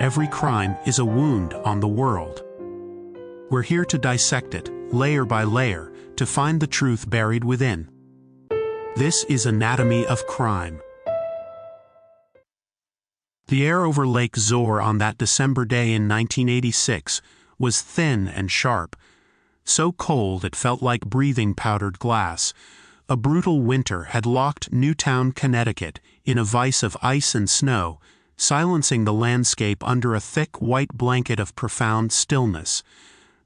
every crime is a wound on the world. We're here to dissect it, layer by layer, to find the truth buried within. This is Anatomy of Crime. The air over Lake Zor on that December day in 1986 was thin and sharp, so cold it felt like breathing powdered glass. A brutal winter had locked Newtown, Connecticut, in a vise of ice and snow, silencing the landscape under a thick white blanket of profound stillness.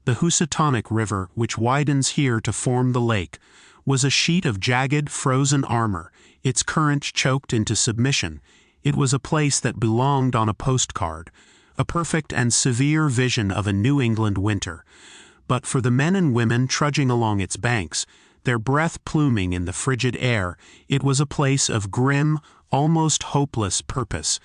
The Housatonic River, which widens here to form the lake, was a sheet of jagged, frozen armor, its current choked into submission. It was a place that belonged on a postcard, a perfect and severe vision of a New England winter. But for the men and women trudging along its banks, their breath pluming in the frigid air, it was a place of grim, almost hopeless purpose.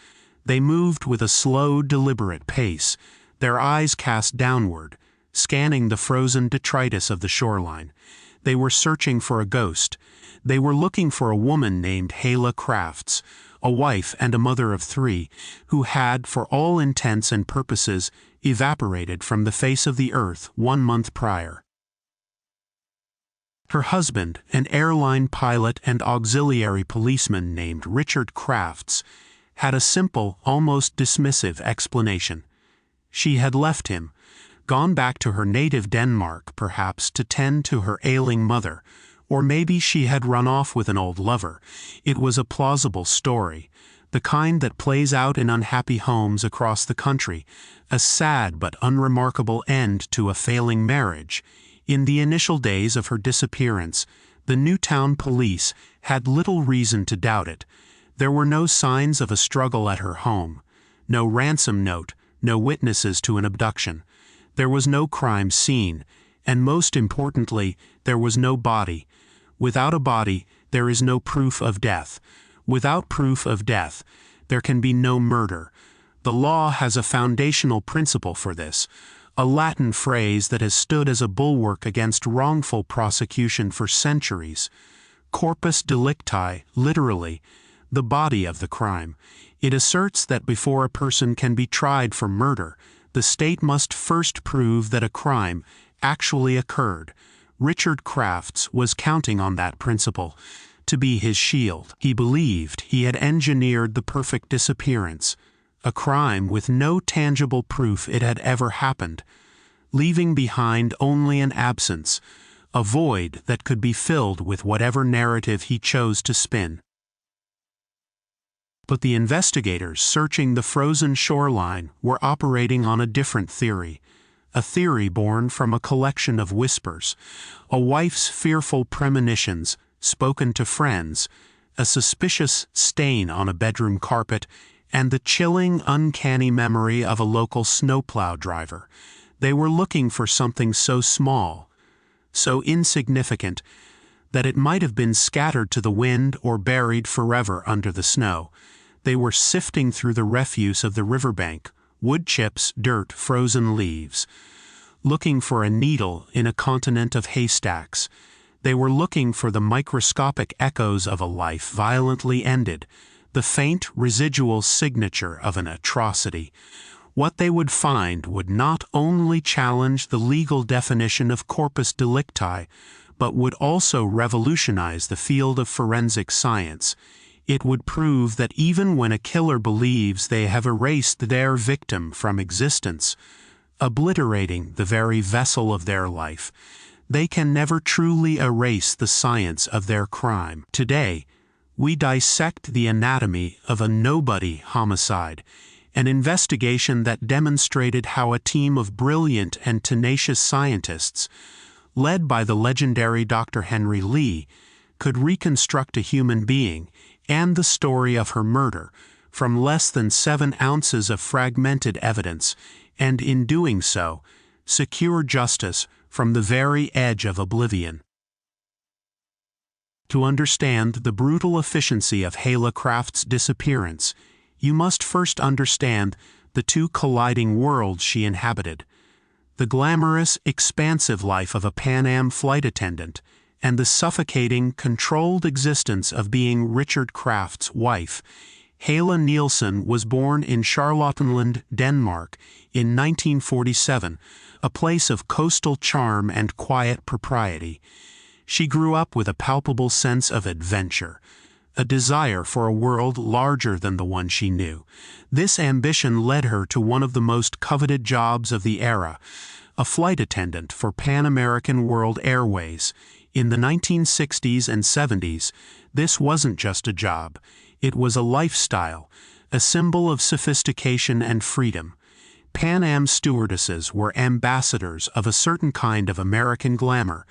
They moved with a slow, deliberate pace, their eyes cast downward, scanning the frozen detritus of the shoreline. They were searching for a ghost. They were looking for a woman named Helle Crafts, a wife and a mother of 3, who had, for all intents and purposes, evaporated from the face of the earth 1 month prior. Her husband, an airline pilot and auxiliary policeman named Richard Crafts, had a simple, almost dismissive explanation. She had left him, gone back to her native Denmark, perhaps to tend to her ailing mother, or maybe she had run off with an old lover. It was a plausible story, the kind that plays out in unhappy homes across the country, a sad but unremarkable end to a failing marriage. In the initial days of her disappearance, the Newtown police had little reason to doubt it. There were no signs of a struggle at her home, no ransom note, no witnesses to an abduction. There was no crime scene, and most importantly, there was no body. Without a body, there is no proof of death. Without proof of death, there can be no murder. The law has a foundational principle for this, a Latin phrase that has stood as a bulwark against wrongful prosecution for centuries. Corpus delicti, literally, the body of the crime. It asserts that before a person can be tried for murder, the state must first prove that a crime actually occurred. Richard Crafts was counting on that principle to be his shield. He believed he had engineered the perfect disappearance, a crime with no tangible proof it had ever happened, leaving behind only an absence, a void that could be filled with whatever narrative he chose to spin. But the investigators searching the frozen shoreline were operating on a different theory, a theory born from a collection of whispers, a wife's fearful premonitions spoken to friends, a suspicious stain on a bedroom carpet, and the chilling, uncanny memory of a local snowplow driver. They were looking for something so small, so insignificant, that it might have been scattered to the wind or buried forever under the snow. They were sifting through the refuse of the riverbank, wood chips, dirt, frozen leaves, looking for a needle in a continent of haystacks. They were looking for the microscopic echoes of a life violently ended, the faint residual signature of an atrocity. What they would find would not only challenge the legal definition of corpus delicti, but would also revolutionize the field of forensic science. It would prove that even when a killer believes they have erased their victim from existence, obliterating the very vessel of their life, they can never truly erase the science of their crime. Today, we dissect the anatomy of a nobody homicide, an investigation that demonstrated how a team of brilliant and tenacious scientists, led by the legendary Dr. Henry Lee, could reconstruct a human being and the story of her murder from less than 7 ounces of fragmented evidence, and in doing so, secure justice from the very edge of oblivion. To understand the brutal efficiency of Helle Crafts' disappearance, you must first understand the two colliding worlds she inhabited: the glamorous, expansive life of a Pan Am flight attendant, and the suffocating, controlled existence of being Richard Crafts' wife. Helle Nielsen was born in Charlottenlund, Denmark, in 1947, a place of coastal charm and quiet propriety. She grew up with a palpable sense of adventure, a desire for a world larger than the one she knew. This ambition led her to one of the most coveted jobs of the era, a flight attendant for Pan American World Airways. In the 1960s and 70s, this wasn't just a job. It was a lifestyle, a symbol of sophistication and freedom. Pan Am stewardesses were ambassadors of a certain kind of American glamour,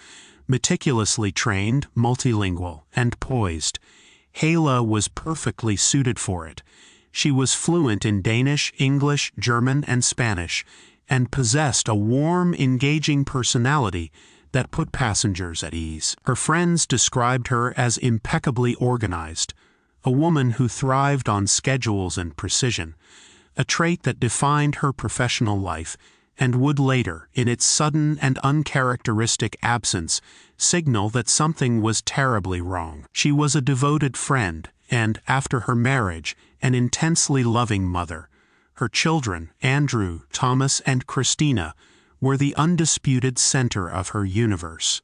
meticulously trained, multilingual, and poised. Helle was perfectly suited for it. She was fluent in Danish, English, German, and Spanish, and possessed a warm, engaging personality that put passengers at ease. Her friends described her as impeccably organized, a woman who thrived on schedules and precision, a trait that defined her professional life and would later, in its sudden and uncharacteristic absence, signal that something was terribly wrong. She was a devoted friend and, after her marriage, an intensely loving mother. Her children, Andrew, Thomas, and Christina, were the undisputed center of her universe.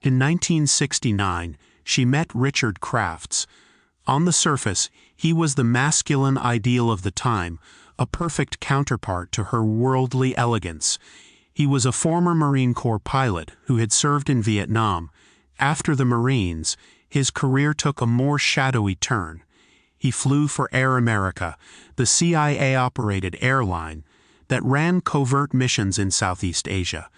In 1969, she met Richard Crafts. On the surface, he was the masculine ideal of the time, a perfect counterpart to her worldly elegance. He was a former Marine Corps pilot who had served in Vietnam. After the Marines, his career took a more shadowy turn. He flew for Air America, the CIA-operated airline that ran covert missions in Southeast Asia.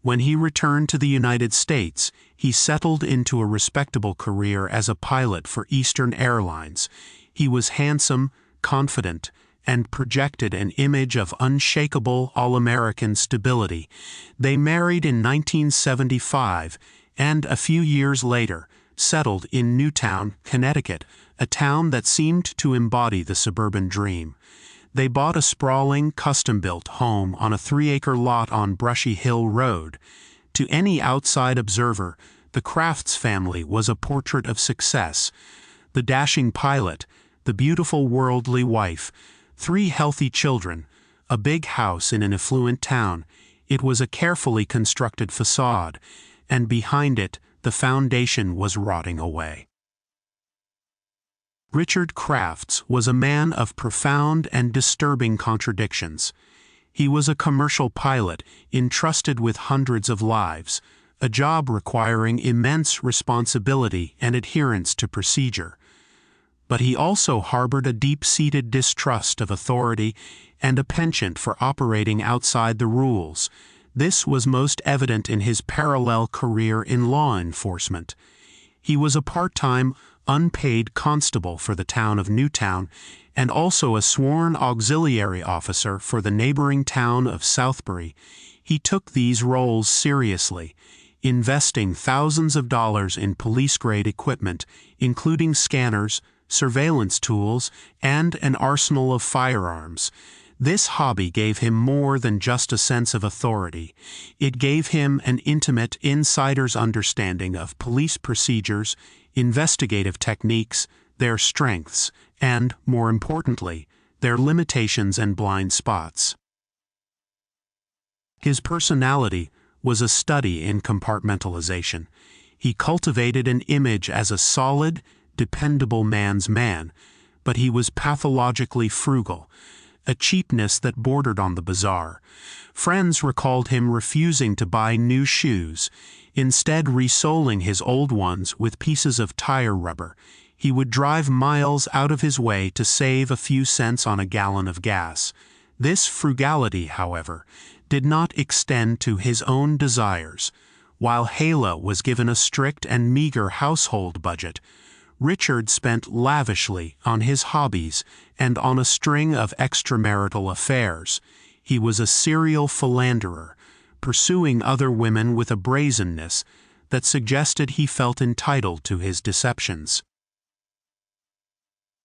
When he returned to the United States, he settled into a respectable career as a pilot for Eastern Airlines. He was handsome, confident, and projected an image of unshakable all-American stability. They married in 1975 and, a few years later, settled in Newtown, Connecticut, a town that seemed to embody the suburban dream. They bought a sprawling, custom-built home on a 3-acre lot on Brushy Hill Road. To any outside observer, the Crafts family was a portrait of success. The dashing pilot, the beautiful worldly wife, 3 healthy children, a big house in an affluent town. It was a carefully constructed facade, and behind it, the foundation was rotting away. Richard Crafts was a man of profound and disturbing contradictions. He was a commercial pilot entrusted with hundreds of lives, a job requiring immense responsibility and adherence to procedure. But he also harbored a deep-seated distrust of authority and a penchant for operating outside the rules. This was most evident in his parallel career in law enforcement. He was a part-time, unpaid constable for the town of Newtown and also a sworn auxiliary officer for the neighboring town of Southbury. He took these roles seriously, investing thousands of dollars in police-grade equipment, including scanners, surveillance tools, and an arsenal of firearms. This hobby gave him more than just a sense of authority. It gave him an intimate insider's understanding of police procedures, investigative techniques, their strengths, and, more importantly, their limitations and blind spots. His personality was a study in compartmentalization. He cultivated an image as a solid, dependable man's man, but he was pathologically frugal, a cheapness that bordered on the bizarre. Friends recalled him refusing to buy new shoes, instead resoling his old ones with pieces of tire rubber. He would drive miles out of his way to save a few cents on a gallon of gas. This frugality, however, did not extend to his own desires. While Helle was given a strict and meager household budget, Richard spent lavishly on his hobbies and on a string of extramarital affairs. He was a serial philanderer, pursuing other women with a brazenness that suggested he felt entitled to his deceptions.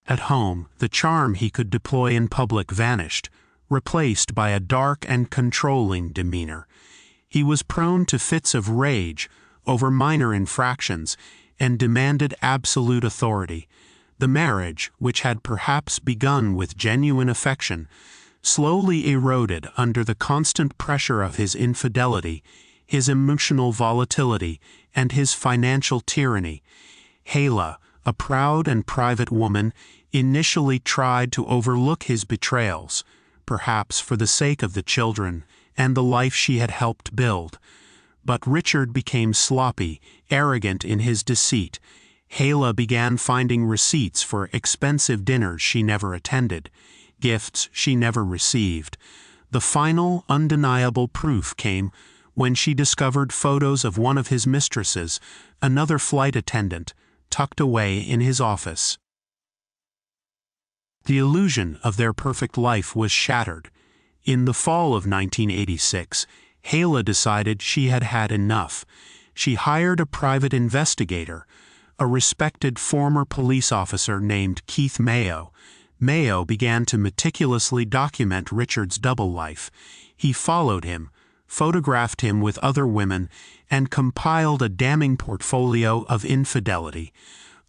At home, the charm he could deploy in public vanished, replaced by a dark and controlling demeanor. He was prone to fits of rage over minor infractions and demanded absolute authority. The marriage, which had perhaps begun with genuine affection, slowly eroded under the constant pressure of his infidelity, his emotional volatility, and his financial tyranny. Helle, a proud and private woman, initially tried to overlook his betrayals, perhaps for the sake of the children and the life she had helped build. But Richard became sloppy, arrogant in his deceit. Helle began finding receipts for expensive dinners she never attended, gifts she never received. The final, undeniable proof came when she discovered photos of one of his mistresses, another flight attendant, tucked away in his office. The illusion of their perfect life was shattered. In the fall of 1986, Helle decided she had had enough. She hired a private investigator, a respected former police officer named Keith Mayo. Mayo began to meticulously document Richard's double life. He followed him, photographed him with other women, and compiled a damning portfolio of infidelity.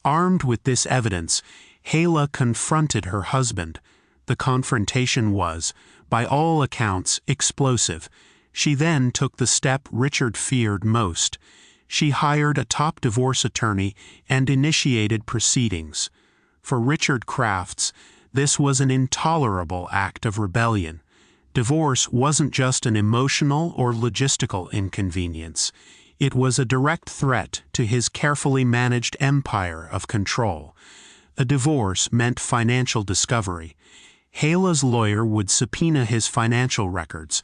Armed with this evidence, Helle confronted her husband. The confrontation was, by all accounts, explosive. She then took the step Richard feared most. She hired a top divorce attorney and initiated proceedings. For Richard Crafts, this was an intolerable act of rebellion. Divorce wasn't just an emotional or logistical inconvenience. It was a direct threat to his carefully managed empire of control. A divorce meant financial discovery. Helle's lawyer would subpoena his financial records,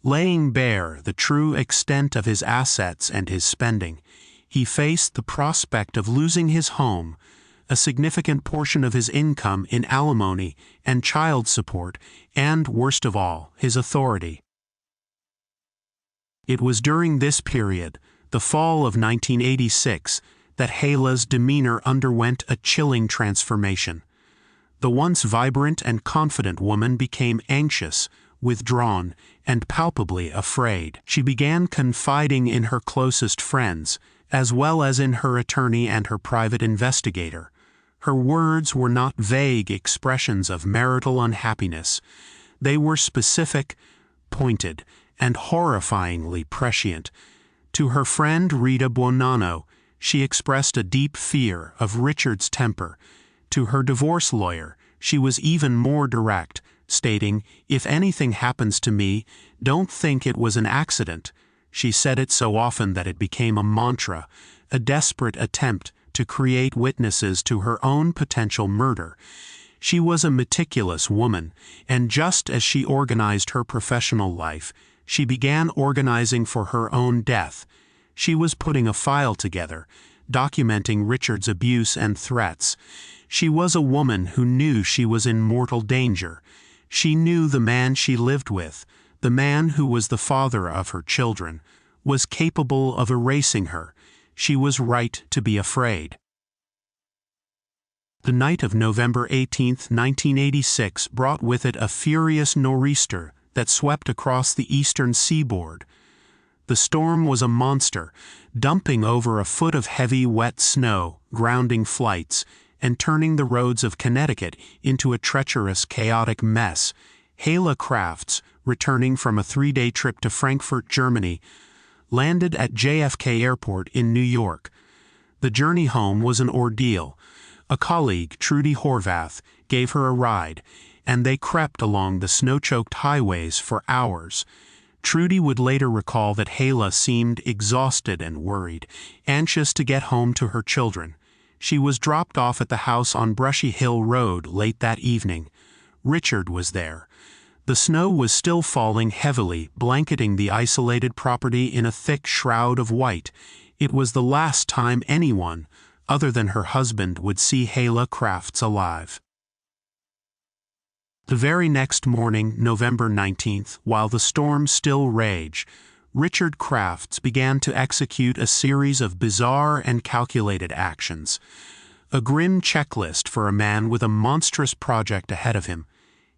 laying bare the true extent of his assets and his spending. He faced the prospect of losing his home, a significant portion of his income in alimony and child support, and, worst of all, his authority. It was during this period, the fall of 1986, that Helle's demeanor underwent a chilling transformation. The once vibrant and confident woman became anxious, withdrawn, and palpably afraid. She began confiding in her closest friends, as well as in her attorney and her private investigator. Her words were not vague expressions of marital unhappiness. They were specific, pointed, and horrifyingly prescient. To her friend Rita Buonanno, she expressed a deep fear of Richard's temper. To her divorce lawyer, she was even more direct, stating, "If anything happens to me, don't think it was an accident." She said it so often that it became a mantra, a desperate attempt to create witnesses to her own potential murder. She was a meticulous woman, and just as she organized her professional life, she began organizing for her own death. She was putting a file together, documenting Richard's abuse and threats. She was a woman who knew she was in mortal danger. She knew the man she lived with, the man who was the father of her children, was capable of erasing her. She was right to be afraid. The night of November 18, 1986 brought with it a furious nor'easter that swept across the eastern seaboard. The storm was a monster, dumping over a foot of heavy, wet snow, grounding flights, and turning the roads of Connecticut into a treacherous, chaotic mess. Helle Crafts, returning from a 3-day trip to Frankfurt, Germany, landed at JFK Airport in New York. The journey home was an ordeal. A colleague, Trudy Horvath, gave her a ride, and they crept along the snow-choked highways for hours. Trudy would later recall that Helle seemed exhausted and worried, anxious to get home to her children. She was dropped off at the house on Brushy Hill Road late that evening. Richard was there. The snow was still falling heavily, blanketing the isolated property in a thick shroud of white. It was the last time anyone, other than her husband, would see Helle Crafts alive. The very next morning, November 19th, while the storm still raged, Richard Crafts began to execute a series of bizarre and calculated actions. A grim checklist for a man with a monstrous project ahead of him.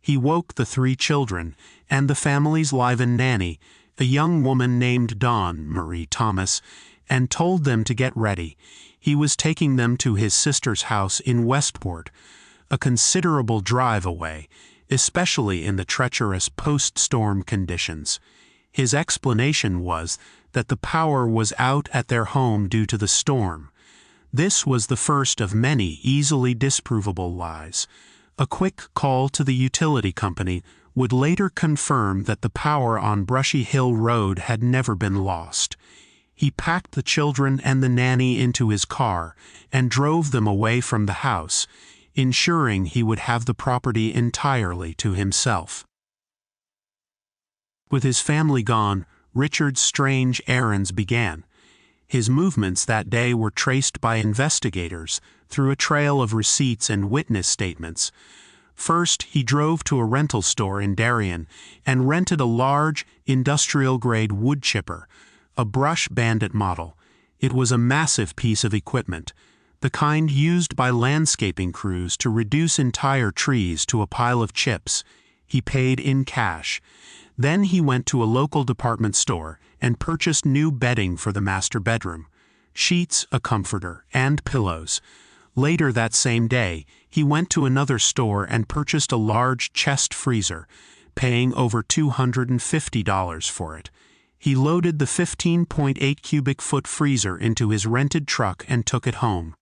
He woke the 3 children, and the family's live-in nanny, a young woman named Dawn Marie Thomas, and told them to get ready. He was taking them to his sister's house in Westport, a considerable drive away, especially in the treacherous post-storm conditions. His explanation was that the power was out at their home due to the storm. This was the first of many easily disprovable lies. A quick call to the utility company would later confirm that the power on Brushy Hill Road had never been lost. He packed the children and the nanny into his car and drove them away from the house, ensuring he would have the property entirely to himself. With his family gone, Richard's strange errands began. His movements that day were traced by investigators through a trail of receipts and witness statements. First, he drove to a rental store in Darien and rented a large, industrial-grade wood chipper, a Brush Bandit model. It was a massive piece of equipment, the kind used by landscaping crews to reduce entire trees to a pile of chips. He paid in cash. Then he went to a local department store and purchased new bedding for the master bedroom, sheets, a comforter, and pillows. Later that same day, he went to another store and purchased a large chest freezer, paying over $250 for it. He loaded the 15.8 cubic foot freezer into his rented truck and took it home.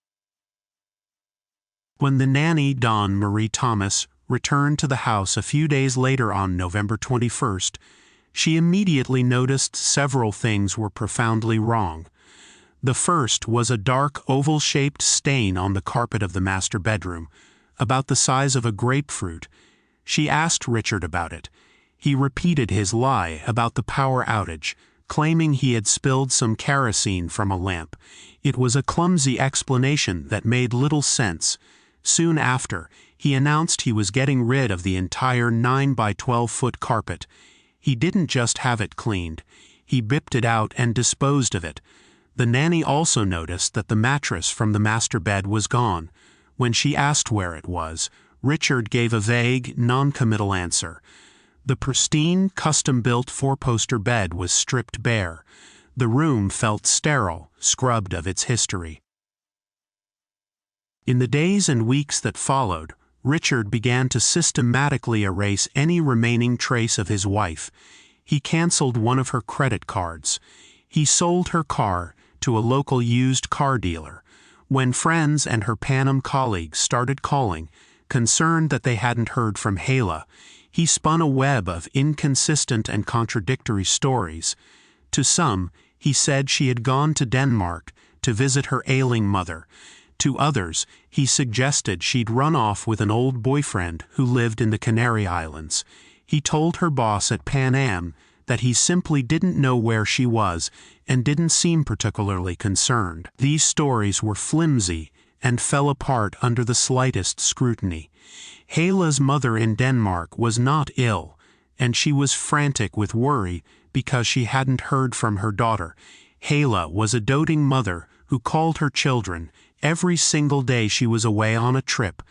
When the nanny, Dawn Marie Thomas, returned to the house a few days later on November 21st, she immediately noticed several things were profoundly wrong. The first was a dark oval-shaped stain on the carpet of the master bedroom, about the size of a grapefruit. She asked Richard about it. He repeated his lie about the power outage, claiming he had spilled some kerosene from a lamp. It was a clumsy explanation that made little sense. Soon after, he announced he was getting rid of the entire 9 by 12-foot carpet. He didn't just have it cleaned. He bipped it out and disposed of it. The nanny also noticed that the mattress from the master bed was gone. When she asked where it was, Richard gave a vague, non-committal answer. The pristine, custom-built four-poster bed was stripped bare. The room felt sterile, scrubbed of its history. In the days and weeks that followed, Richard began to systematically erase any remaining trace of his wife. He canceled one of her credit cards. He sold her car to a local used car dealer. When friends and her Panem colleagues started calling, concerned that they hadn't heard from Helle, he spun a web of inconsistent and contradictory stories. To some, he said she had gone to Denmark to visit her ailing mother. To others, he suggested she'd run off with an old boyfriend who lived in the Canary Islands. He told her boss at Pan Am that he simply didn't know where she was and didn't seem particularly concerned. These stories were flimsy and fell apart under the slightest scrutiny. Helle's mother in Denmark was not ill, and she was frantic with worry because she hadn't heard from her daughter. Helle was a doting mother who called her children every single day she was away on a trip.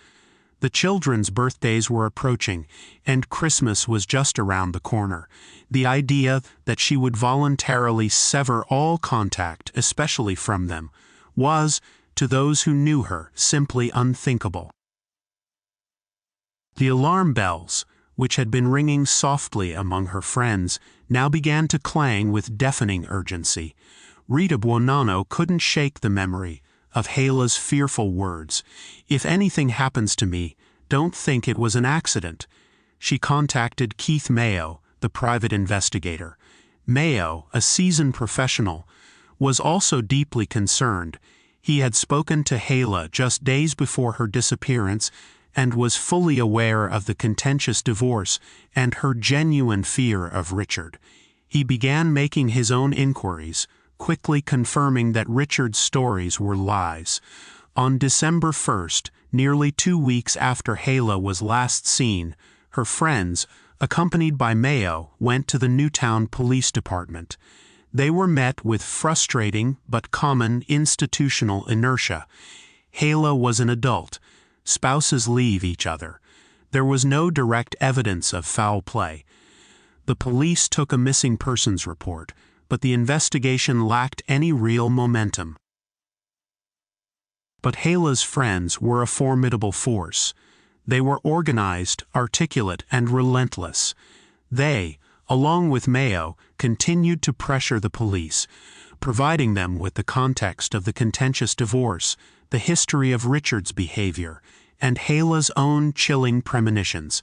The children's birthdays were approaching, and Christmas was just around the corner. The idea that she would voluntarily sever all contact, especially from them, was, to those who knew her, simply unthinkable. The alarm bells, which had been ringing softly among her friends, now began to clang with deafening urgency. Rita Buonanno couldn't shake the memory of Helle's fearful words. "If anything happens to me, don't think it was an accident." She contacted Keith Mayo, the private investigator. Mayo, a seasoned professional, was also deeply concerned. He had spoken to Helle just days before her disappearance and was fully aware of the contentious divorce and her genuine fear of Richard. He began making his own inquiries, quickly confirming that Richard's stories were lies. On December 1st, nearly 2 weeks after Helle was last seen, her friends, accompanied by Mayo, went to the Newtown Police Department. They were met with frustrating but common institutional inertia. Helle was an adult. Spouses leave each other. There was no direct evidence of foul play. The police took a missing persons report, but the investigation lacked any real momentum. But Helle's friends were a formidable force. They were organized, articulate, and relentless. They, along with Mayo, continued to pressure the police, providing them with the context of the contentious divorce, the history of Richard's behavior, and Helle's own chilling premonitions.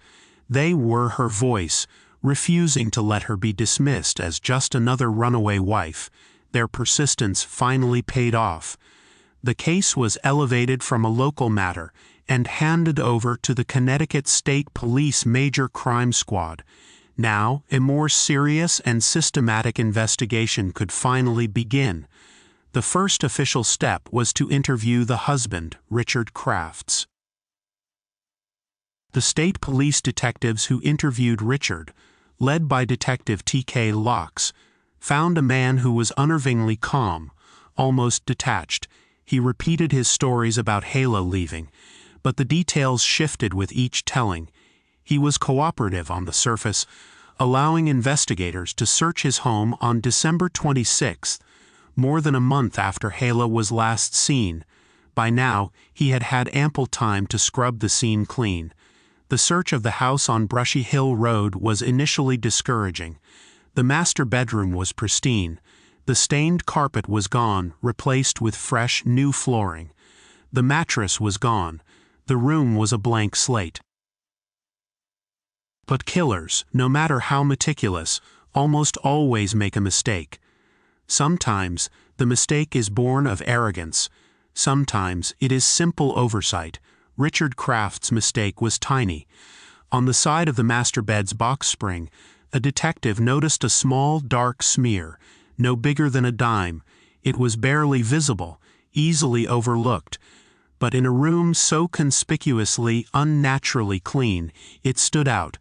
They were her voice, refusing to let her be dismissed as just another runaway wife. Their persistence finally paid off. The case was elevated from a local matter and handed over to the Connecticut State Police Major Crime Squad. Now, a more serious and systematic investigation could finally begin. The first official step was to interview the husband, Richard Crafts. The state police detectives who interviewed Richard, led by Detective T.K. Locks, found a man who was unnervingly calm, almost detached. He repeated his stories about Helle leaving, but the details shifted with each telling. He was cooperative on the surface, allowing investigators to search his home on December 26th, more than a month after Helle was last seen. By now, he had had ample time to scrub the scene clean. The search of the house on Brushy Hill Road was initially discouraging. The master bedroom was pristine. The stained carpet was gone, replaced with fresh, new flooring. The mattress was gone. The room was a blank slate. But killers, no matter how meticulous, almost always make a mistake. Sometimes, the mistake is born of arrogance. Sometimes, it is simple oversight. Richard Crafts' mistake was tiny. On the side of the master bed's box spring, a detective noticed a small, dark smear, no bigger than a dime. It was barely visible, easily overlooked. But in a room so conspicuously, unnaturally clean, it stood out.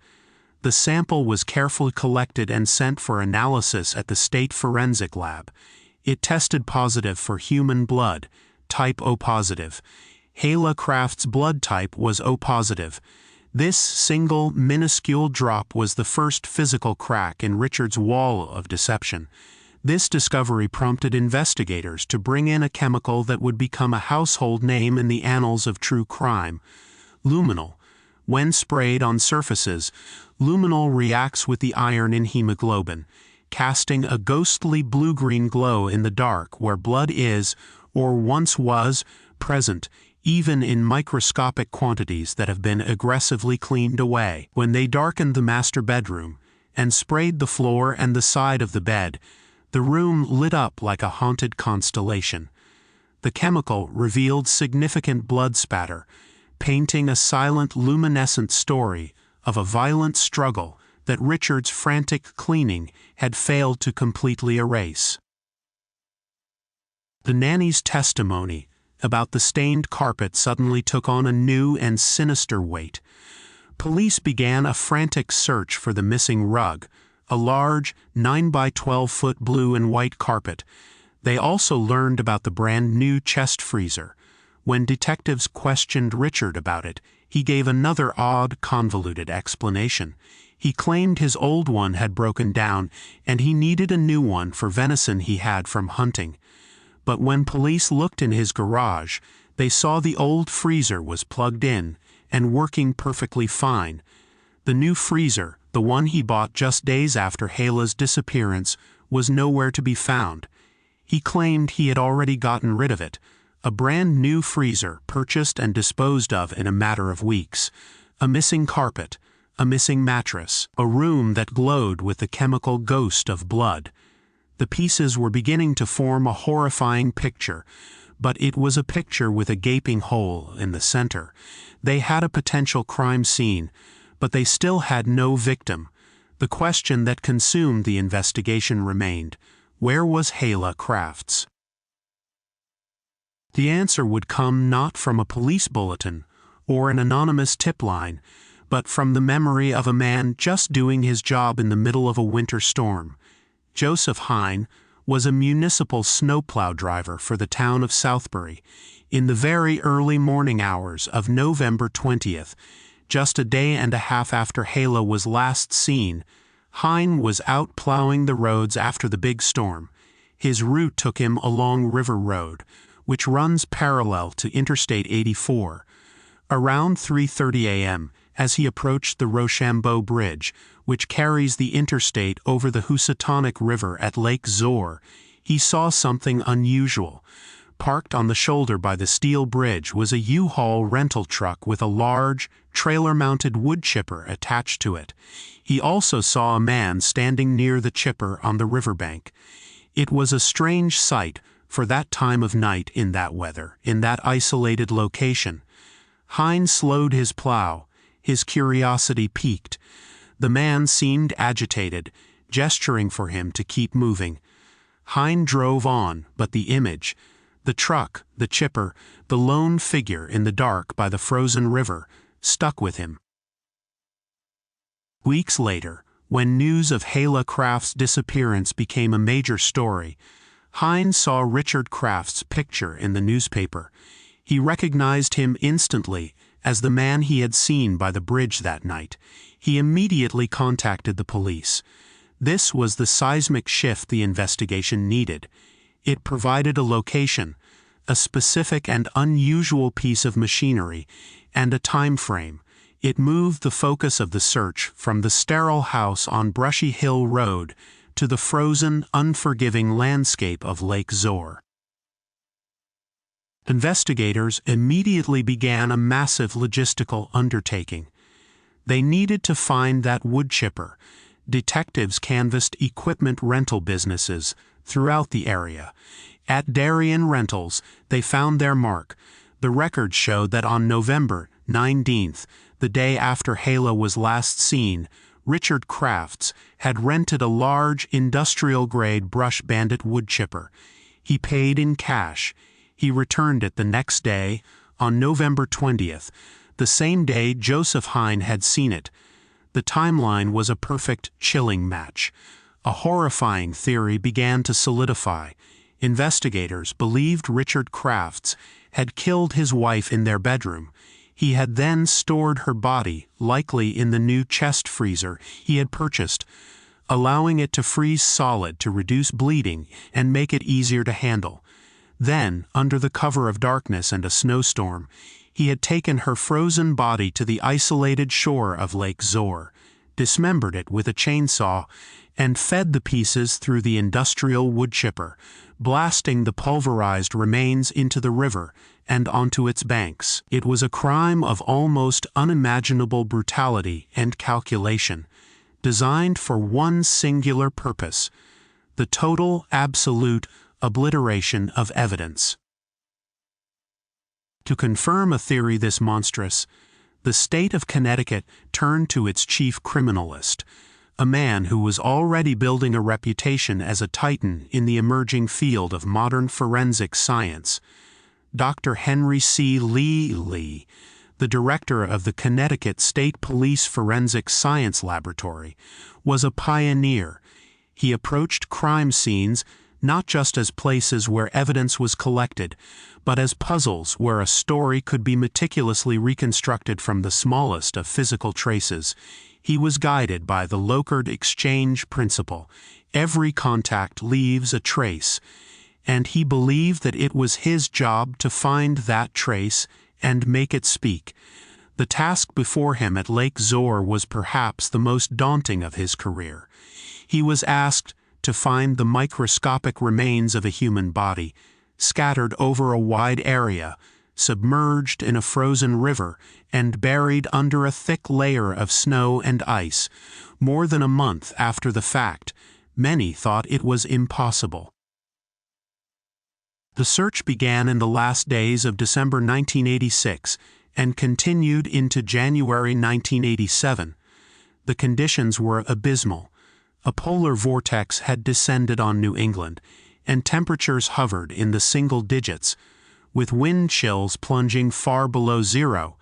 The sample was carefully collected and sent for analysis at the state forensic lab. It tested positive for human blood, type O positive. Helle Crafts' blood type was O positive. This single, minuscule drop was the first physical crack in Richard's wall of deception. This discovery prompted investigators to bring in a chemical that would become a household name in the annals of true crime: luminol. When sprayed on surfaces, luminol reacts with the iron in hemoglobin, casting a ghostly blue-green glow in the dark where blood is, or once was, present, even in microscopic quantities that have been aggressively cleaned away. When they darkened the master bedroom and sprayed the floor and the side of the bed, the room lit up like a haunted constellation. The chemical revealed significant blood spatter, painting a silent, luminescent story of a violent struggle that Richard's frantic cleaning had failed to completely erase. The nanny's testimony about the stained carpet suddenly took on a new and sinister weight. Police began a frantic search for the missing rug, a large 9 by 12-foot blue and white carpet. They also learned about the brand-new chest freezer. When detectives questioned Richard about it, he gave another odd, convoluted explanation. He claimed his old one had broken down, and he needed a new one for venison he had from hunting. But when police looked in his garage, they saw the old freezer was plugged in and working perfectly fine. The new freezer, the one he bought just days after Helle's disappearance, was nowhere to be found. He claimed he had already gotten rid of it. A brand new freezer purchased and disposed of in a matter of weeks. A missing carpet, a missing mattress, a room that glowed with the chemical ghost of blood. The pieces were beginning to form a horrifying picture, but it was a picture with a gaping hole in the center. They had a potential crime scene, but they still had no victim. The question that consumed the investigation remained: where was Helle Crafts? The answer would come not from a police bulletin or an anonymous tip line, but from the memory of a man just doing his job in the middle of a winter storm. Joseph Hine was a municipal snowplow driver for the town of Southbury. In the very early morning hours of November 20th, just a day and a half after Helle was last seen, Helle was out plowing the roads after the big storm. His route took him along River Road, which runs parallel to Interstate 84. Around 3:30 a.m., as he approached the Rochambeau Bridge, which carries the interstate over the Housatonic River at Lake Zor, he saw something unusual. Parked on the shoulder by the steel bridge was a U-Haul rental truck with a large, trailer-mounted wood chipper attached to it. He also saw a man standing near the chipper on the riverbank. It was a strange sight for that time of night in that weather, in that isolated location. Helle slowed his plow, his curiosity piqued. The man seemed agitated, gesturing for him to keep moving. Helle drove on, but the image, the truck, the chipper, the lone figure in the dark by the frozen river, stuck with him. Weeks later, when news of Helle Crafts' disappearance became a major story, Helle saw Richard Crafts' picture in the newspaper. He recognized him instantly as the man he had seen by the bridge that night. He immediately contacted the police. This was the seismic shift the investigation needed. It provided a location, a specific and unusual piece of machinery, and a time frame. It moved the focus of the search from the sterile house on Brushy Hill Road to the frozen, unforgiving landscape of Lake Zor. Investigators immediately began a massive logistical undertaking. They needed to find that wood chipper. Detectives canvassed equipment rental businesses throughout the area. At Darien Rentals, they found their mark. The records showed that on November 19th, the day after Helle was last seen, Richard Crafts had rented a large industrial-grade Brush Bandit wood chipper. He paid in cash. He returned it the next day, on November 20th, the same day Joseph Helle had seen it. The timeline was a perfect, chilling match. A horrifying theory began to solidify. Investigators believed Richard Crafts had killed his wife in their bedroom. He had then stored her body, likely in the new chest freezer he had purchased, allowing it to freeze solid to reduce bleeding and make it easier to handle. Then, under the cover of darkness and a snowstorm, he had taken her frozen body to the isolated shore of Lake Zor, dismembered it with a chainsaw, and fed the pieces through the industrial wood chipper, blasting the pulverized remains into the river and onto its banks. It was a crime of almost unimaginable brutality and calculation, designed for one singular purpose: the total, absolute obliteration of evidence. To confirm a theory this monstrous, the state of Connecticut turned to its chief criminalist, a man who was already building a reputation as a titan in the emerging field of modern forensic science. Dr. Henry C. Lee, the director of the Connecticut State Police Forensic Science Laboratory, was a pioneer. He approached crime scenes not just as places where evidence was collected, but as puzzles where a story could be meticulously reconstructed from the smallest of physical traces. He was guided by the Locard exchange principle. Every contact leaves a trace, and he believed that it was his job to find that trace and make it speak. The task before him at Lake Zor was perhaps the most daunting of his career. He was asked to find the microscopic remains of a human body, scattered over a wide area, submerged in a frozen river, and buried under a thick layer of snow and ice. More than a month after the fact, many thought it was impossible. The search began in the last days of December 1986 and continued into January 1987. The conditions were abysmal. A polar vortex had descended on New England, and temperatures hovered in the single digits. With wind chills plunging far below zero,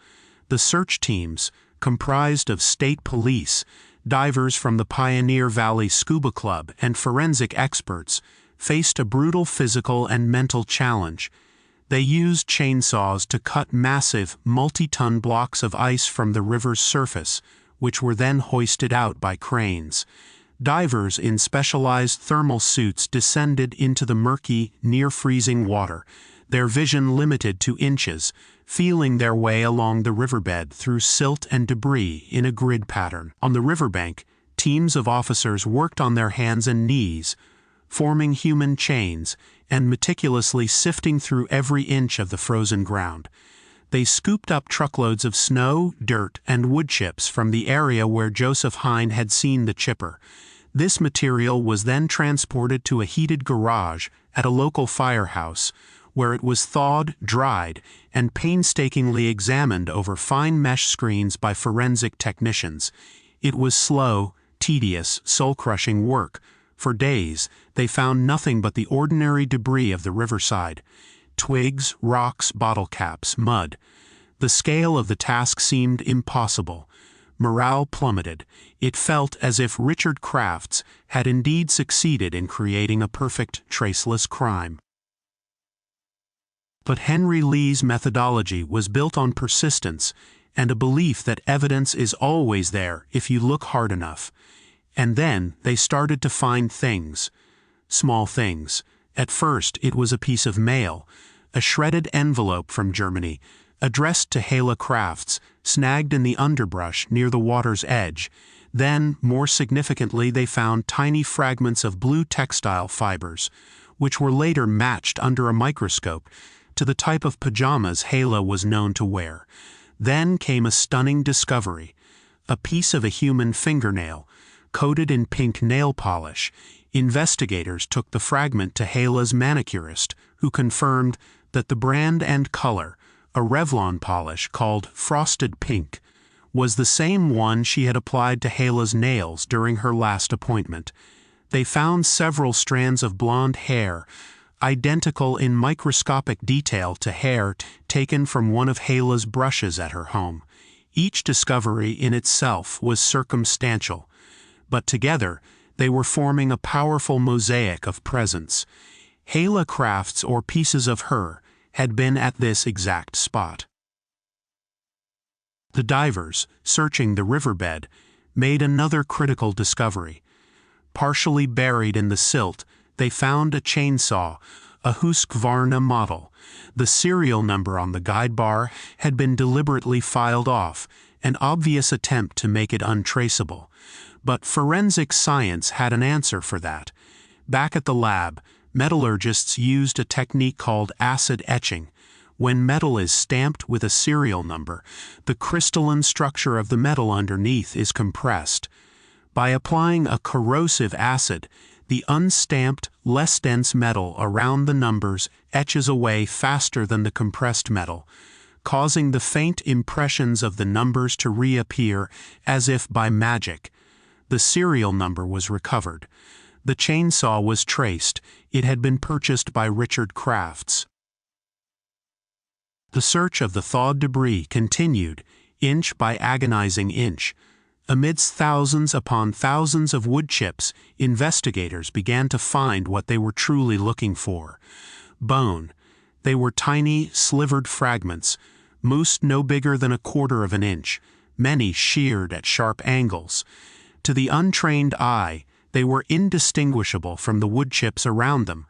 the search teams, comprised of state police, divers from the Pioneer Valley Scuba Club, and forensic experts, faced a brutal physical and mental challenge. They used chainsaws to cut massive, multi-ton blocks of ice from the river's surface, which were then hoisted out by cranes. Divers in specialized thermal suits descended into the murky, near-freezing water, their vision limited to inches, feeling their way along the riverbed through silt and debris in a grid pattern. On the riverbank, teams of officers worked on their hands and knees, forming human chains and meticulously sifting through every inch of the frozen ground. They scooped up truckloads of snow, dirt, and wood chips from the area where Joseph Hine had seen the chipper. This material was then transported to a heated garage at a local firehouse, where it was thawed, dried, and painstakingly examined over fine mesh screens by forensic technicians. It was slow, tedious, soul-crushing work. For days, they found nothing but the ordinary debris of the riverside: twigs, rocks, bottle caps, mud. The scale of the task seemed impossible. Morale plummeted. It felt as if Richard Crafts had indeed succeeded in creating a perfect, traceless crime. But Henry Lee's methodology was built on persistence and a belief that evidence is always there if you look hard enough. And then they started to find things. Small things. At first it was a piece of mail, a shredded envelope from Germany, addressed to Helle Crafts, snagged in the underbrush near the water's edge. Then, more significantly, they found tiny fragments of blue textile fibers, which were later matched under a microscope to the type of pajamas Helle was known to wear. Then came a stunning discovery: a piece of a human fingernail, coated in pink nail polish. Investigators took the fragment to Helle's manicurist, who confirmed that the brand and color, a Revlon polish called Frosted Pink, was the same one she had applied to Helle's nails during her last appointment. They found several strands of blonde hair, identical in microscopic detail to hair taken from one of Helle's brushes at her home. Each discovery in itself was circumstantial, but together they were forming a powerful mosaic of presence. Helle Crafts, or pieces of her, had been at this exact spot. The divers, searching the riverbed, made another critical discovery. Partially buried in the silt, they found a chainsaw, a Husqvarna model. The serial number on the guide bar had been deliberately filed off, an obvious attempt to make it untraceable. But forensic science had an answer for that. Back at the lab, metallurgists used a technique called acid etching. When metal is stamped with a serial number, the crystalline structure of the metal underneath is compressed. By applying a corrosive acid, the unstamped, less dense metal around the numbers etches away faster than the compressed metal, causing the faint impressions of the numbers to reappear as if by magic. The serial number was recovered. The chainsaw was traced. It had been purchased by Richard Crafts. The search of the thawed debris continued, inch by agonizing inch. Amidst thousands upon thousands of wood chips, investigators began to find what they were truly looking for: bone. They were tiny, slivered fragments, moose no bigger than 1/4 of an inch, many sheared at sharp angles. To the untrained eye, they were indistinguishable from the wood chips around them,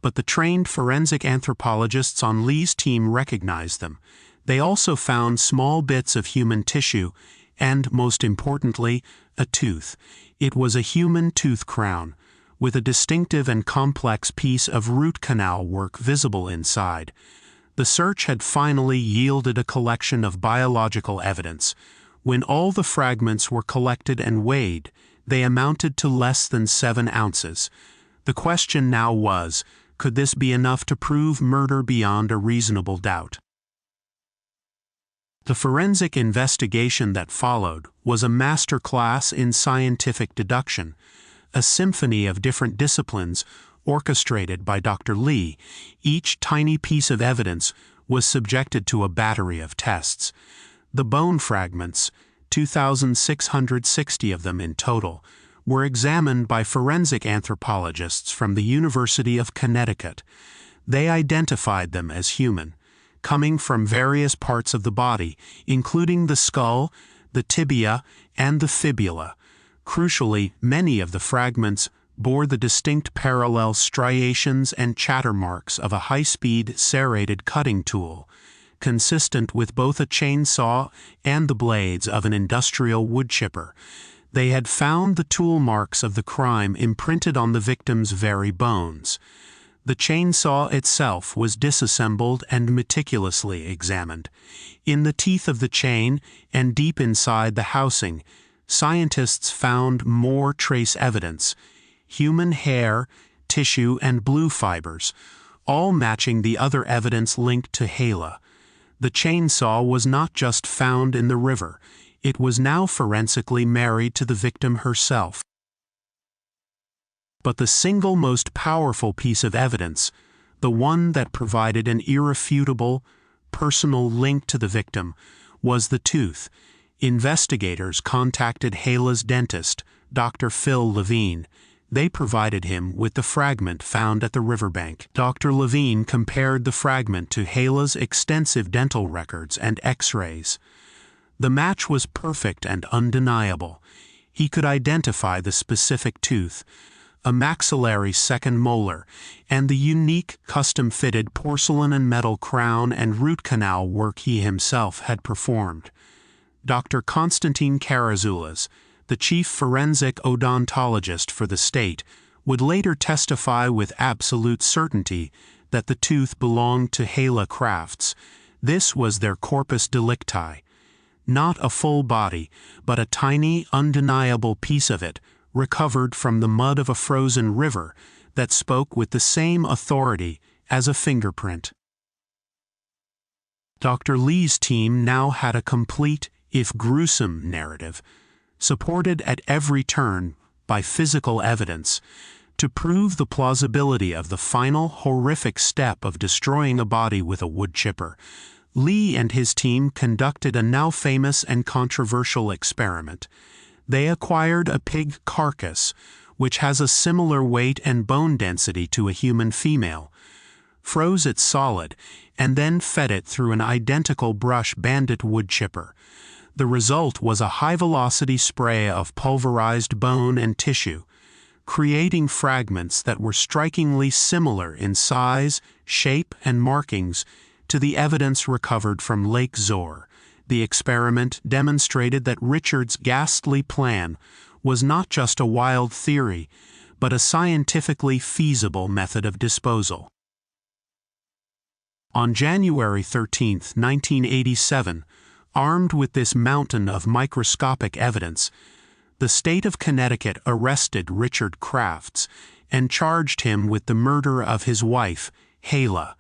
but the trained forensic anthropologists on Lee's team recognized them. They also found small bits of human tissue and, most importantly, a tooth. It was a human tooth crown, with a distinctive and complex piece of root canal work visible inside. The search had finally yielded a collection of biological evidence. When all the fragments were collected and weighed, they amounted to less than 7 ounces. The question now was, could this be enough to prove murder beyond a reasonable doubt? The forensic investigation that followed was a masterclass in scientific deduction, a symphony of different disciplines orchestrated by Dr. Lee. Each tiny piece of evidence was subjected to a battery of tests. The bone fragments, 2,660 of them in total, were examined by forensic anthropologists from the University of Connecticut. They identified them as human, coming from various parts of the body, including the skull, the tibia, and the fibula. Crucially, many of the fragments bore the distinct parallel striations and chatter marks of a high-speed serrated cutting tool, consistent with both a chainsaw and the blades of an industrial wood chipper. They had found the tool marks of the crime imprinted on the victim's very bones. The chainsaw itself was disassembled and meticulously examined. In the teeth of the chain and deep inside the housing, scientists found more trace evidence: human hair, tissue, and blue fibers, all matching the other evidence linked to Helle. The chainsaw was not just found in the river, it was now forensically married to the victim herself. But the single most powerful piece of evidence, the one that provided an irrefutable, personal link to the victim, was the tooth. Investigators contacted Helle's dentist, Dr. Phil Levine. They provided him with the fragment found at the riverbank. Dr. Levine compared the fragment to Helle's extensive dental records and X-rays. The match was perfect and undeniable. He could identify the specific tooth, a maxillary second molar, and the unique custom-fitted porcelain and metal crown and root canal work he himself had performed. Dr. Konstantin Karazoulas, the chief forensic odontologist for the state, would later testify with absolute certainty that the tooth belonged to Helle Crafts. This was their corpus delicti. Not a full body, but a tiny, undeniable piece of it, recovered from the mud of a frozen river, that spoke with the same authority as a fingerprint. Dr. Lee's team now had a complete, if gruesome, narrative, supported at every turn by physical evidence, to prove the plausibility of the final horrific step of destroying a body with a wood chipper. Lee and his team conducted a now famous and controversial experiment. They acquired a pig carcass, which has a similar weight and bone density to a human female, froze it solid, and then fed it through an identical brush bandit wood chipper. The result was a high-velocity spray of pulverized bone and tissue, creating fragments that were strikingly similar in size, shape, and markings to the evidence recovered from Lake Zor. The experiment demonstrated that Richard's ghastly plan was not just a wild theory, but a scientifically feasible method of disposal. On January 13, 1987, armed with this mountain of microscopic evidence, the state of Connecticut arrested Richard Crafts and charged him with the murder of his wife, Helle.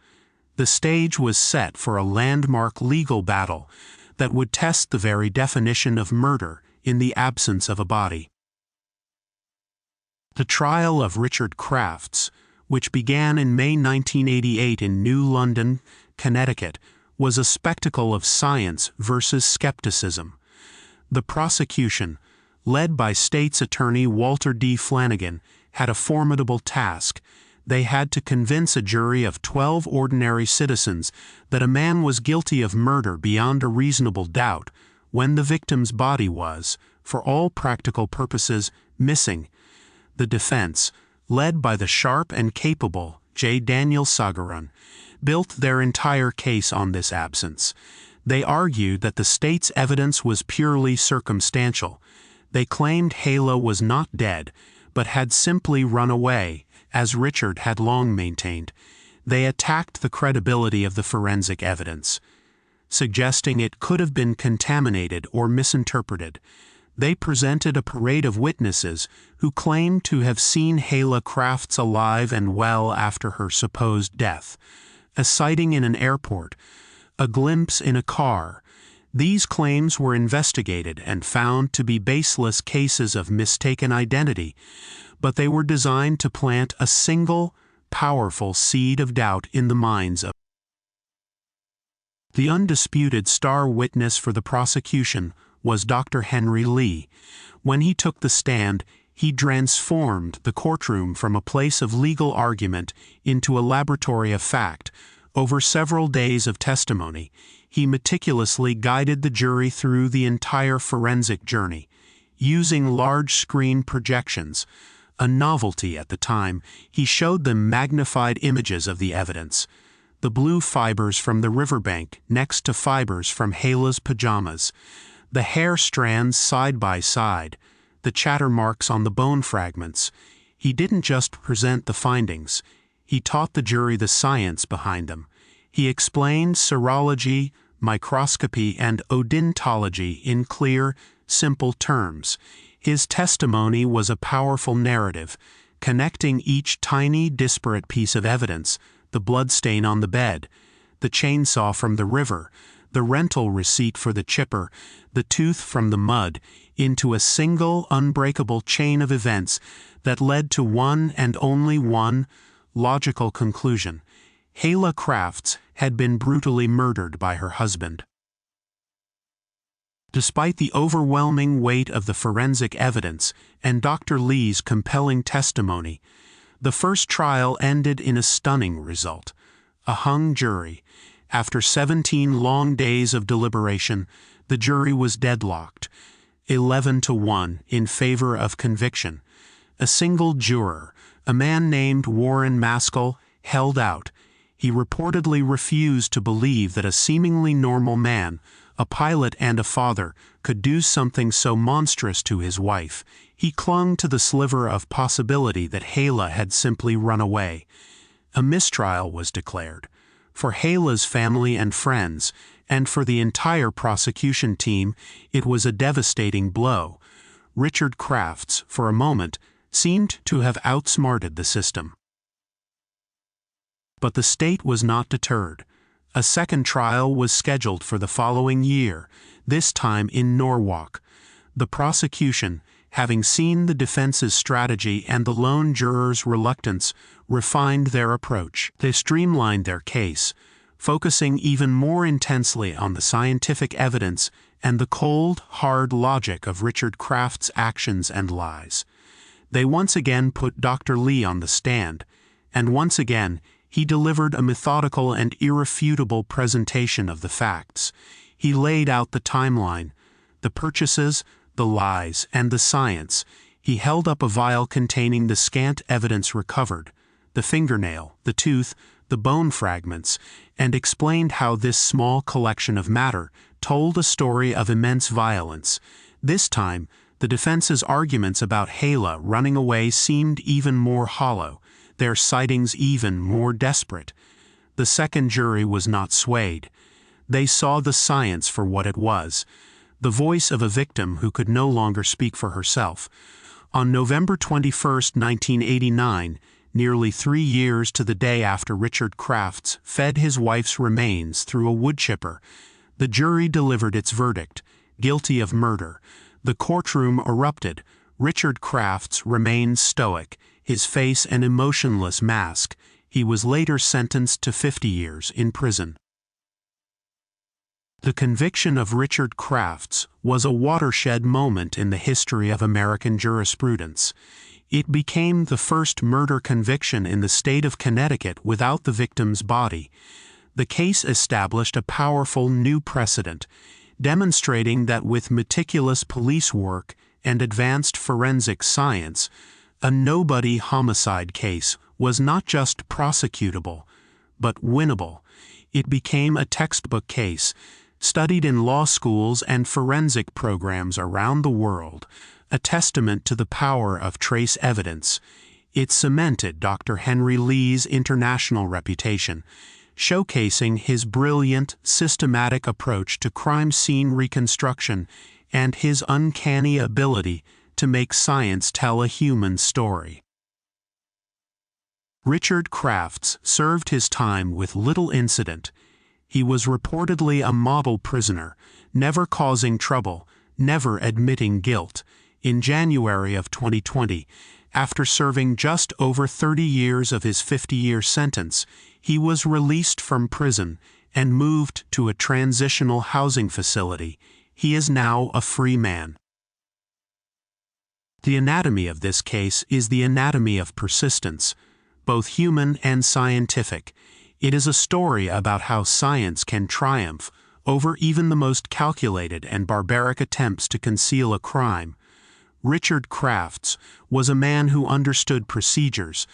The stage was set for a landmark legal battle that would test the very definition of murder in the absence of a body. The trial of Richard Crafts, which began in May 1988 in New London, Connecticut, was a spectacle of science versus skepticism. The prosecution, led by State's Attorney Walter D. Flanagan, had a formidable task. They had to convince a jury of 12 ordinary citizens that a man was guilty of murder beyond a reasonable doubt when the victim's body was, for all practical purposes, missing. The defense, led by the sharp and capable J. Daniel Sagaran, built their entire case on this absence. They argued that the state's evidence was purely circumstantial. They claimed Helle was not dead, but had simply run away, as Richard had long maintained. They attacked the credibility of the forensic evidence, suggesting it could have been contaminated or misinterpreted. They presented a parade of witnesses who claimed to have seen Helle Crafts alive and well after her supposed death, a sighting in an airport, a glimpse in a car. These claims were investigated and found to be baseless cases of mistaken identity, but they were designed to plant a single, powerful seed of doubt in the minds of the undisputed star witness for the prosecution was Dr. Henry Lee. When he took the stand, he transformed the courtroom from a place of legal argument into a laboratory of fact. Over several days of testimony, he meticulously guided the jury through the entire forensic journey. using large screen projections. A novelty at the time, he showed them magnified images of the evidence. The blue fibers from the riverbank next to fibers from Helle's pajamas. The hair strands side by side. The chatter marks on the bone fragments. He didn't just present the findings. He taught the jury the science behind them. He explained serology, microscopy, and odontology in clear, simple terms. His testimony was a powerful narrative, connecting each tiny, disparate piece of evidence, the bloodstain on the bed, the chainsaw from the river, the rental receipt for the chipper, the tooth from the mud, into a single, unbreakable chain of events that led to one and only one logical conclusion. Helle Crafts had been brutally murdered by her husband. Despite the overwhelming weight of the forensic evidence and Dr. Lee's compelling testimony, the first trial ended in a stunning result. A hung jury. After 17 long days of deliberation, the jury was deadlocked, 11-1 in favor of conviction. A single juror, a man named Warren Maskell, held out. He reportedly refused to believe that a seemingly normal man, a pilot and a father, could do something so monstrous to his wife. He clung to the sliver of possibility that Helle had simply run away. A mistrial was declared. For Helle's family and friends, and for the entire prosecution team, it was a devastating blow. Richard Crafts, for a moment, seemed to have outsmarted the system. But the state was not deterred. A second trial was scheduled for the following year, this time in Norwalk. The prosecution, having seen the defense's strategy and the lone juror's reluctance, refined their approach. They streamlined their case, focusing even more intensely on the scientific evidence and the cold, hard logic of Richard Crafts' actions and lies. They once again put Dr. Lee on the stand, and once again he delivered a methodical and irrefutable presentation of the facts. He laid out the timeline, the purchases, the lies, and the science. He held up a vial containing the scant evidence recovered, the fingernail, the tooth, the bone fragments, and explained how this small collection of matter told a story of immense violence. This time, the defense's arguments about Helle running away seemed even more hollow, their sightings even more desperate. The second jury was not swayed. They saw the science for what it was, the voice of a victim who could no longer speak for herself. On November 21, 1989, nearly 3 years to the day after Richard Crafts fed his wife's remains through a wood chipper, the jury delivered its verdict, guilty of murder. The courtroom erupted. Richard Crafts remained stoic, his face an emotionless mask. He was later sentenced to 50 years in prison. The conviction of Richard Crafts was a watershed moment in the history of American jurisprudence. It became the first murder conviction in the state of Connecticut without the victim's body. The case established a powerful new precedent, demonstrating that with meticulous police work and advanced forensic science, a nobody homicide case was not just prosecutable, but winnable. It became a textbook case, studied in law schools and forensic programs around the world, a testament to the power of trace evidence. It cemented Dr. Henry Lee's international reputation, showcasing his brilliant, systematic approach to crime scene reconstruction and his uncanny ability to make science tell a human story. Richard Crafts served his time with little incident. He was reportedly a model prisoner, never causing trouble, never admitting guilt. In January of 2020, after serving just over 30 years of his 50-year sentence, he was released from prison and moved to a transitional housing facility. He is now a free man. The anatomy of this case is the anatomy of persistence, both human and scientific. It is a story about how science can triumph over even the most calculated and barbaric attempts to conceal a crime. Richard Crafts was a man who understood procedures,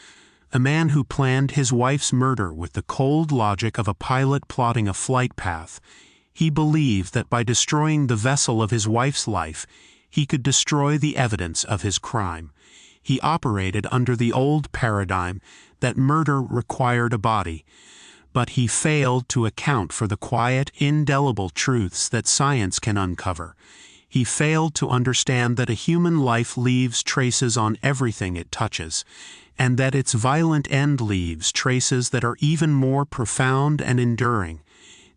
a man who planned his wife's murder with the cold logic of a pilot plotting a flight path. He believed that by destroying the vessel of his wife's life, he could destroy the evidence of his crime. He operated under the old paradigm that murder required a body, but he failed to account for the quiet, indelible truths that science can uncover. He failed to understand that a human life leaves traces on everything it touches, and that its violent end leaves traces that are even more profound and enduring.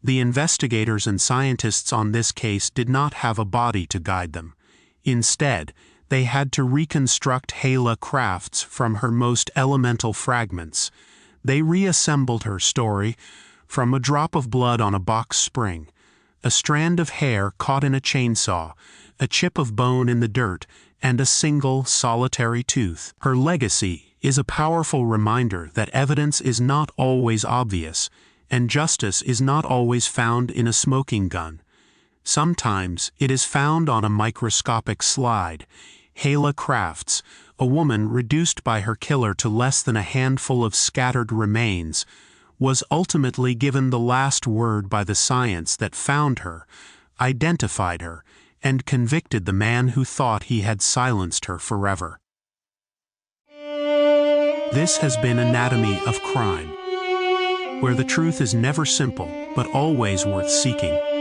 The investigators and scientists on this case did not have a body to guide them. Instead, they had to reconstruct Helle Crafts from her most elemental fragments. They reassembled her story from a drop of blood on a box spring, a strand of hair caught in a chainsaw, a chip of bone in the dirt, and a single, solitary tooth. Her legacy is a powerful reminder that evidence is not always obvious, and justice is not always found in a smoking gun. Sometimes it is found on a microscopic slide. Helle Crafts, a woman reduced by her killer to less than a handful of scattered remains, was ultimately given the last word by the science that found her, identified her, and convicted the man who thought he had silenced her forever. This has been Anatomy of Crime, where the truth is never simple, but always worth seeking.